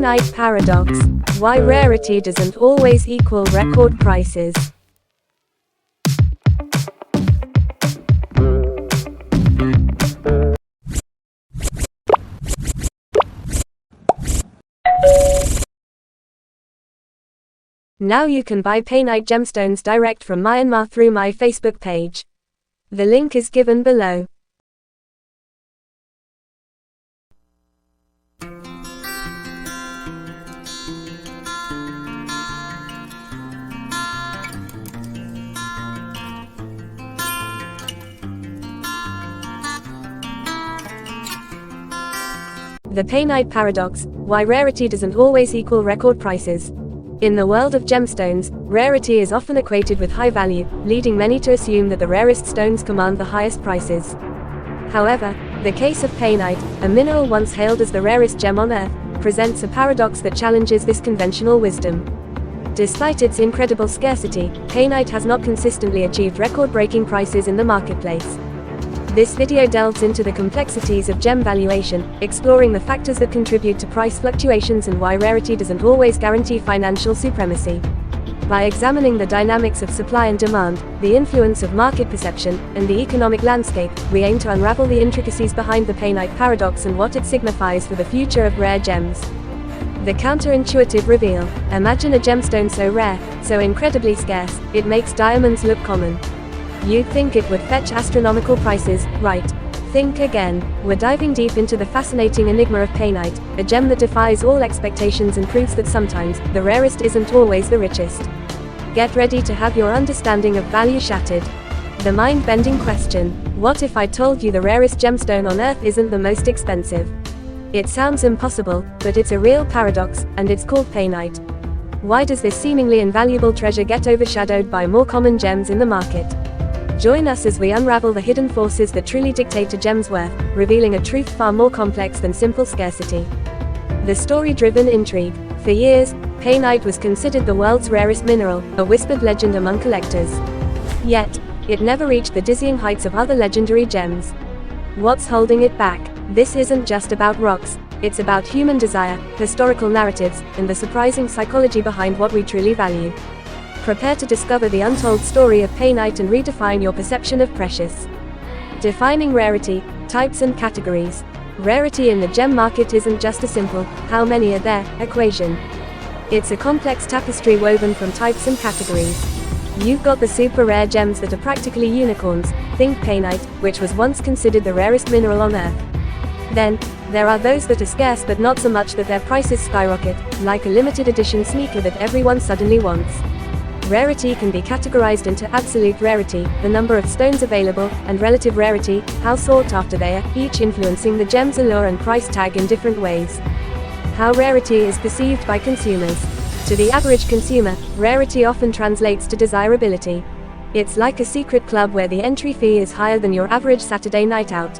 Painite Paradox: why rarity doesn't always equal record prices. Now you can buy Painite gemstones direct from Myanmar through my Facebook page. The link is given below. The Painite Paradox: why rarity doesn't always equal record prices. In the world of gemstones, rarity is often equated with high value, leading many to assume that the rarest stones command the highest prices. However, the case of painite, a mineral once hailed as the rarest gem on Earth, presents a paradox that challenges this conventional wisdom. Despite its incredible scarcity, painite has not consistently achieved record-breaking prices in the marketplace. This video delves into the complexities of gem valuation, exploring the factors that contribute to price fluctuations and why rarity doesn't always guarantee financial supremacy. By examining the dynamics of supply and demand, the influence of market perception, and the economic landscape, we aim to unravel the intricacies behind the Painite Paradox and what it signifies for the future of rare gems. The counterintuitive reveal: imagine a gemstone so rare, so incredibly scarce, it makes diamonds look common. You'd think it would fetch astronomical prices, right? Think again. We're diving deep into the fascinating enigma of painite, a gem that defies all expectations and proves that sometimes, the rarest isn't always the richest. Get ready to have your understanding of value shattered. The mind-bending question: what if I told you the rarest gemstone on Earth isn't the most expensive? It sounds impossible, but it's a real paradox, and it's called painite. Why does this seemingly invaluable treasure get overshadowed by more common gems in the market? Join us as we unravel the hidden forces that truly dictate a gem's worth, revealing a truth far more complex than simple scarcity. The story-driven intrigue. For years, painite was considered the world's rarest mineral, a whispered legend among collectors. Yet, it never reached the dizzying heights of other legendary gems. What's holding it back? This isn't just about rocks, it's about human desire, historical narratives, and the surprising psychology behind what we truly value. Prepare to discover the untold story of painite and redefine your perception of precious. Defining rarity, types and categories. Rarity in the gem market isn't just a simple, how many are there, equation. It's a complex tapestry woven from types and categories. You've got the super rare gems that are practically unicorns, think painite, which was once considered the rarest mineral on Earth. Then, there are those that are scarce but not so much that their prices skyrocket, like a limited edition sneaker that everyone suddenly wants. Rarity can be categorized into absolute rarity, the number of stones available, and relative rarity, how sought after they are, each influencing the gem's allure and price tag in different ways. How rarity is perceived by consumers. To the average consumer, rarity often translates to desirability. It's like a secret club where the entry fee is higher than your average Saturday night out.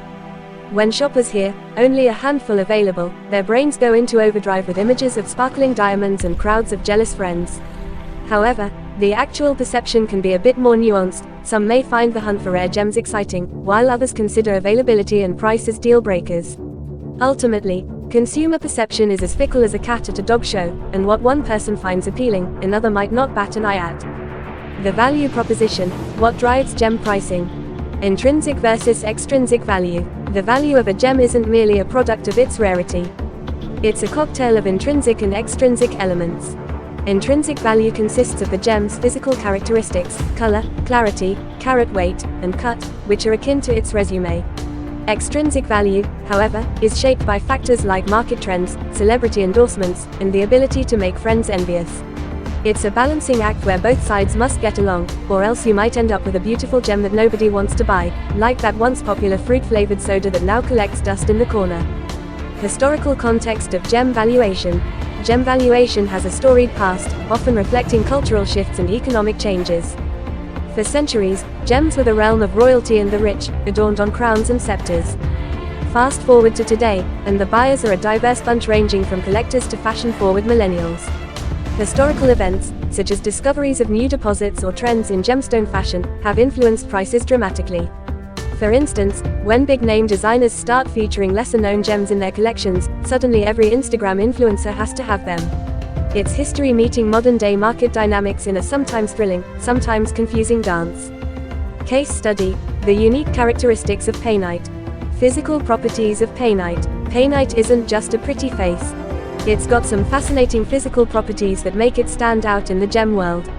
When shoppers hear, only a handful available, their brains go into overdrive with images of sparkling diamonds and crowds of jealous friends. However, the actual perception can be a bit more nuanced. Some may find the hunt for rare gems exciting, while others consider availability and price as deal breakers. Ultimately, consumer perception is as fickle as a cat at a dog show, and what one person finds appealing, another might not bat an eye at. The value proposition: what drives gem pricing? Intrinsic versus extrinsic value. The value of a gem isn't merely a product of its rarity. It's a cocktail of intrinsic and extrinsic elements. Intrinsic value consists of the gem's physical characteristics, color, clarity, carat weight, and cut, which are akin to its resume. Extrinsic value, however, is shaped by factors like market trends, celebrity endorsements, and the ability to make friends envious. It's a balancing act where both sides must get along, or else you might end up with a beautiful gem that nobody wants to buy, like that once popular fruit-flavored soda that now collects dust in the corner. Historical context of gem valuation. Gem valuation has a storied past, often reflecting cultural shifts and economic changes. For centuries, gems were the realm of royalty and the rich, adorned on crowns and scepters. Fast forward to today, and the buyers are a diverse bunch ranging from collectors to fashion-forward millennials. Historical events, such as discoveries of new deposits or trends in gemstone fashion, have influenced prices dramatically. For instance, when big-name designers start featuring lesser-known gems in their collections, suddenly every Instagram influencer has to have them. It's history meeting modern-day market dynamics in a sometimes thrilling, sometimes confusing dance. Case study: the unique characteristics of painite. Physical properties of painite. Painite isn't just a pretty face. It's got some fascinating physical properties that make it stand out in the gem world.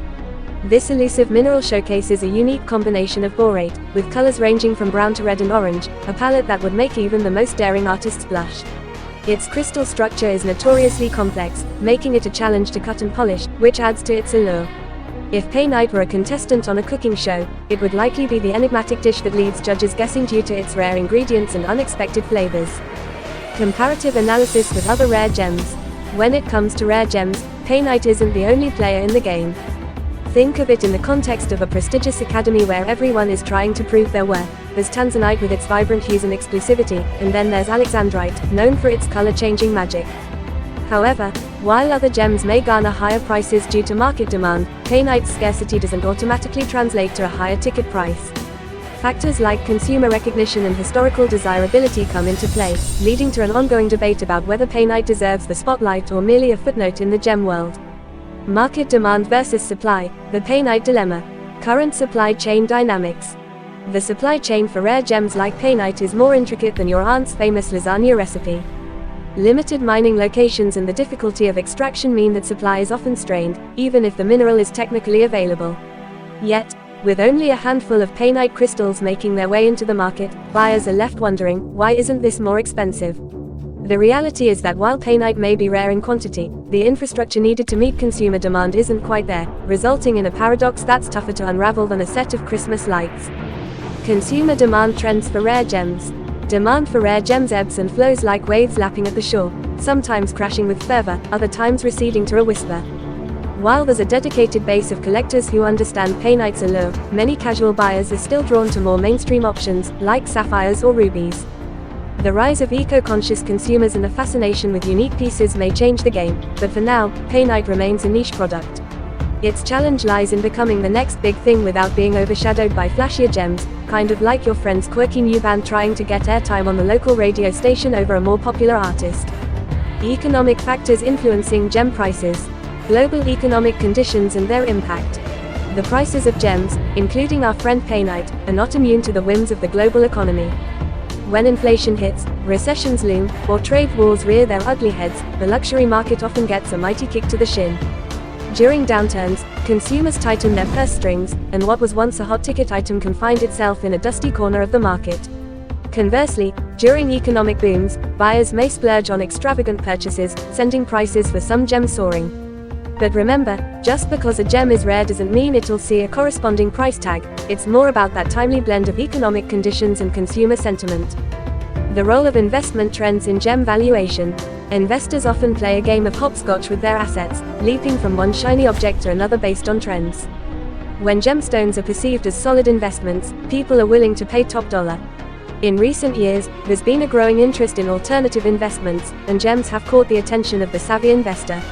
This elusive mineral showcases a unique combination of borate, with colors ranging from brown to red and orange, a palette that would make even the most daring artists blush. Its crystal structure is notoriously complex, making it a challenge to cut and polish, which adds to its allure. If painite were a contestant on a cooking show, it would likely be the enigmatic dish that leaves judges guessing due to its rare ingredients and unexpected flavors. Comparative analysis with other rare gems. When it comes to rare gems, painite isn't the only player in the game. Think of it in the context of a prestigious academy where everyone is trying to prove their worth. There's tanzanite with its vibrant hues and exclusivity, and then there's alexandrite, known for its color-changing magic. However, while other gems may garner higher prices due to market demand, painite's scarcity doesn't automatically translate to a higher ticket price. Factors like consumer recognition and historical desirability come into play, leading to an ongoing debate about whether painite deserves the spotlight or merely a footnote in the gem world. Market demand versus supply, the painite dilemma. Current supply chain dynamics. The supply chain for rare gems like painite is more intricate than your aunt's famous lasagna recipe. Limited mining locations and the difficulty of extraction mean that supply is often strained, even if the mineral is technically available. Yet, with only a handful of painite crystals making their way into the market, buyers are left wondering, why isn't this more expensive? The reality is that while painite may be rare in quantity, the infrastructure needed to meet consumer demand isn't quite there, resulting in a paradox that's tougher to unravel than a set of Christmas lights. Consumer demand trends for rare gems. Demand for rare gems ebbs and flows like waves lapping at the shore, sometimes crashing with fervor, other times receding to a whisper. While there's a dedicated base of collectors who understand painite's allure, many casual buyers are still drawn to more mainstream options, like sapphires or rubies. The rise of eco-conscious consumers and a fascination with unique pieces may change the game, but for now, painite remains a niche product. Its challenge lies in becoming the next big thing without being overshadowed by flashier gems, kind of like your friend's quirky new band trying to get airtime on the local radio station over a more popular artist. Economic factors influencing gem prices. Global economic conditions and their impact. The prices of gems, including our friend painite, are not immune to the whims of the global economy. When inflation hits, recessions loom, or trade wars rear their ugly heads, the luxury market often gets a mighty kick to the shin. During downturns, consumers tighten their purse strings, and what was once a hot-ticket item can find itself in a dusty corner of the market. Conversely, during economic booms, buyers may splurge on extravagant purchases, sending prices for some gems soaring. But remember, just because a gem is rare doesn't mean it'll see a corresponding price tag. It's more about that timely blend of economic conditions and consumer sentiment. The role of investment trends in gem valuation. Investors often play a game of hopscotch with their assets, leaping from one shiny object to another based on trends. When gemstones are perceived as solid investments, people are willing to pay top dollar. In recent years, there's been a growing interest in alternative investments, and gems have caught the attention of the savvy investor.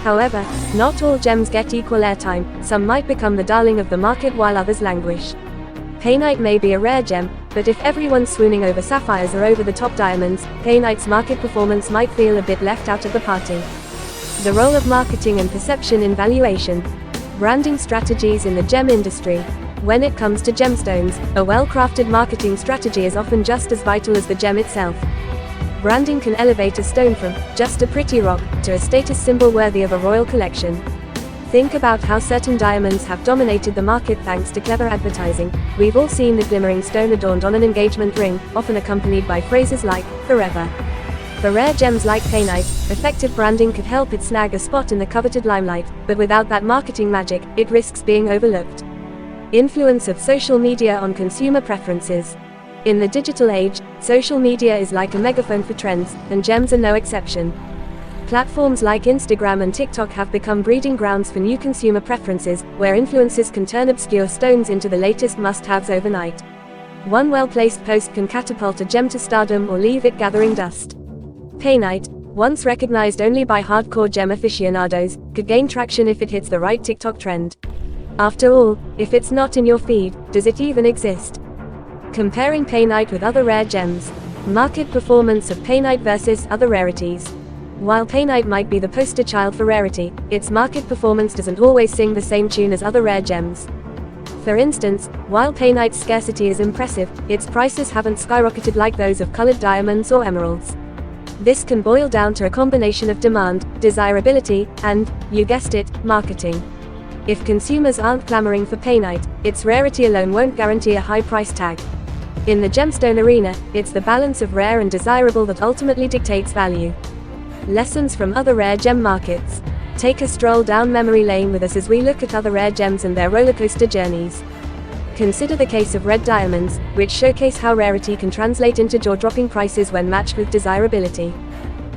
However, not all gems get equal airtime. Some might become the darling of the market while others languish. Painite may be a rare gem, but if everyone's swooning over sapphires or over the top diamonds, painite's market performance might feel a bit left out of the party. The role of marketing and perception in valuation. Branding strategies in the gem industry. When it comes to gemstones, a well-crafted marketing strategy is often just as vital as the gem itself. Branding can elevate a stone from just a pretty rock to a status symbol worthy of a royal collection. Think about how certain diamonds have dominated the market thanks to clever advertising. We've all seen the glimmering stone adorned on an engagement ring, often accompanied by phrases like, "forever." For rare gems like painite, effective branding could help it snag a spot in the coveted limelight, but without that marketing magic, it risks being overlooked. Influence of social media on consumer preferences. In the digital age, social media is like a megaphone for trends, and gems are no exception. Platforms like Instagram and TikTok have become breeding grounds for new consumer preferences, where influencers can turn obscure stones into the latest must-haves overnight. One well-placed post can catapult a gem to stardom or leave it gathering dust. Painite, once recognized only by hardcore gem aficionados, could gain traction if it hits the right TikTok trend. After all, if it's not in your feed, does it even exist? Comparing painite with other rare gems. Market performance of painite versus other rarities. While painite might be the poster child for rarity, its market performance doesn't always sing the same tune as other rare gems. For instance, while painite's scarcity is impressive, its prices haven't skyrocketed like those of colored diamonds or emeralds. This can boil down to a combination of demand, desirability, and, you guessed it, marketing. If consumers aren't clamoring for painite, its rarity alone won't guarantee a high price tag. In the gemstone arena, it's the balance of rare and desirable that ultimately dictates value. Lessons from other rare gem markets. Take a stroll down memory lane with us as we look at other rare gems and their rollercoaster journeys. Consider the case of red diamonds, which showcase how rarity can translate into jaw-dropping prices when matched with desirability.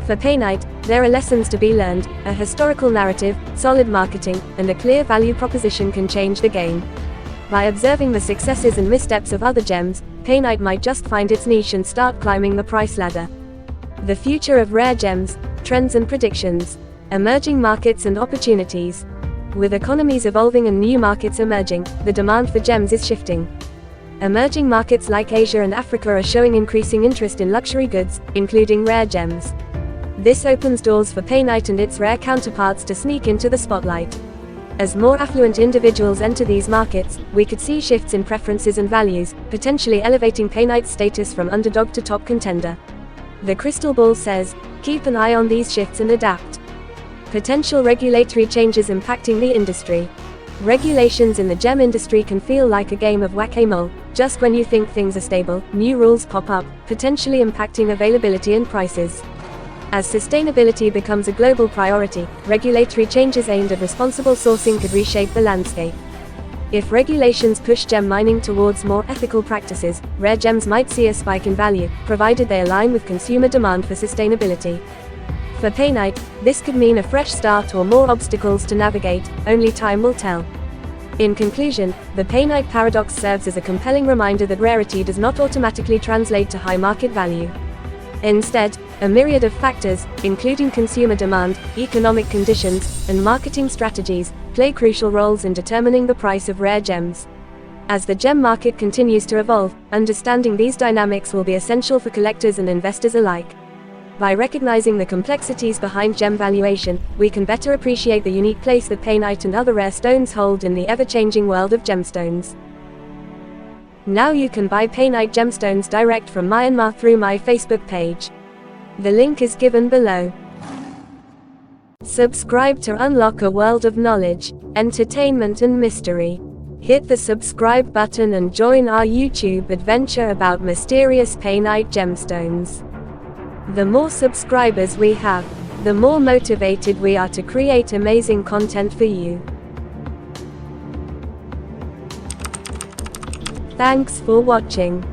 For painite, there are lessons to be learned. A historical narrative, solid marketing, and a clear value proposition can change the game. By observing the successes and missteps of other gems, painite might just find its niche and start climbing the price ladder. The future of rare gems, trends and predictions. Emerging markets and opportunities. With economies evolving and new markets emerging, the demand for gems is shifting. Emerging markets like Asia and Africa are showing increasing interest in luxury goods, including rare gems. This opens doors for painite and its rare counterparts to sneak into the spotlight. As more affluent individuals enter these markets, we could see shifts in preferences and values, potentially elevating painite's status from underdog to top contender. The crystal ball says, keep an eye on these shifts and adapt. Potential regulatory changes impacting the industry. Regulations in the gem industry can feel like a game of whack-a-mole. Just when you think things are stable, new rules pop up, potentially impacting availability and prices. As sustainability becomes a global priority, regulatory changes aimed at responsible sourcing could reshape the landscape. If regulations push gem mining towards more ethical practices, rare gems might see a spike in value, provided they align with consumer demand for sustainability. For painite, this could mean a fresh start or more obstacles to navigate, only time will tell. In conclusion, the Painite Paradox serves as a compelling reminder that rarity does not automatically translate to high market value. Instead, a myriad of factors, including consumer demand, economic conditions, and marketing strategies, play crucial roles in determining the price of rare gems. As the gem market continues to evolve, understanding these dynamics will be essential for collectors and investors alike. By recognizing the complexities behind gem valuation, we can better appreciate the unique place that painite and other rare stones hold in the ever-changing world of gemstones. Now you can buy painite gemstones direct from Myanmar through my Facebook page. The link is given below. Subscribe to unlock a world of knowledge, entertainment and mystery. Hit the subscribe button and join our YouTube adventure about mysterious painite gemstones. The more subscribers we have, the more motivated we are to create amazing content for you. Thanks for watching.